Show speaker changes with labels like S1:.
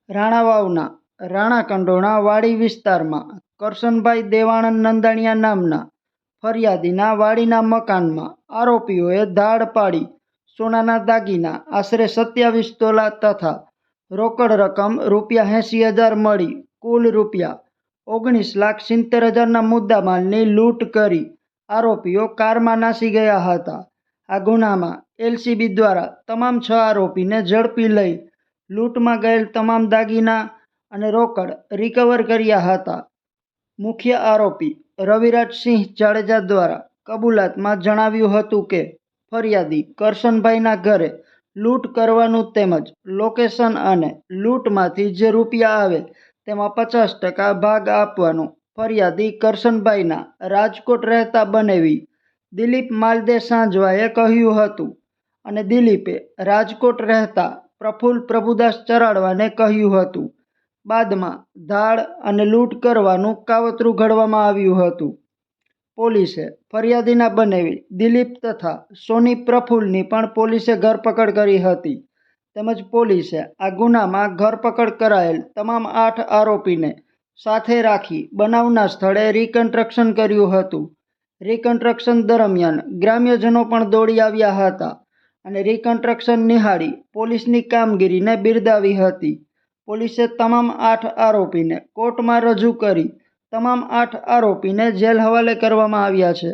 S1: રાણાવાવના રાણાકંડોળા વાડી વિસ્તારમાં કરશનભાઈ દેવાણંદ નંદાણીયા નામના ફરિયાદીના વાડીના મકાનમાં આરોપીઓએ ધાડ પાડી સોનાના દાગીના આશરે 27 તોલા તથા રોકડ રકમ ₹80,000 મળી કુલ ₹19,70,000ના મુદ્દામાલની લૂંટ કરી આરોપીઓ કારમાં નાસી ગયા હતા। આ ગુનામાં એલસીબી દ્વારા તમામ 6 આરોપીને ઝડપી લઈ લૂંટમાં ગયેલ તમામ દાગીના અને રોકડ રિકવર કર્યા હતા। મુખ્ય આરોપી રવિરાજસિંહ જાડેજા દ્વારા કબૂલાતમાં જણાવ્યું હતું કે ફરિયાદી કરશનભાઈના ઘરે લૂંટ કરવાનું તેમજ લોકેશન અને લૂંટમાંથી જે રૂપિયા આવે તેમાં 50% ભાગ આપવાનું ફરિયાદી કરશનભાઈના રાજકોટ રહેતા બનેવી દિલીપ માલદે સાંજવાએ કહ્યું હતું અને દિલીપે રાજકોટ રહેતા પ્રફુલ્લ પ્રભુદાસ ચરાડવાને કહ્યું હતું। બાદમાં ધાડ અને લૂંટ કરવાનું કાવતરું ઘડવામાં આવ્યું હતું। પોલીસે ફરિયાદીના બનેવી દિલીપ તથા સોની પ્રફુલ્લની પણ પોલીસે ધરપકડ કરી હતી તેમજ પોલીસે આ ગુનામાં ધરપકડ કરાયેલ તમામ 8 આરોપીને સાથે રાખી બનાવના સ્થળે રિકન્સ્ટ્રક્શન કર્યું હતું। રિકન્સ્ટ્રક્શન દરમિયાન ગ્રામ્યજનો પણ દોડી આવ્યા હતા અને રિકન્સ્ટ્રક્શન નિહાળી પોલીસની કામગીરીને બિરદાવી હતી। પોલીસે તમામ 8 આરોપીને કોર્ટમાં રજૂ કરી તમામ 8 આરોપીને જેલ હવાલે કરવામાં આવ્યા છે।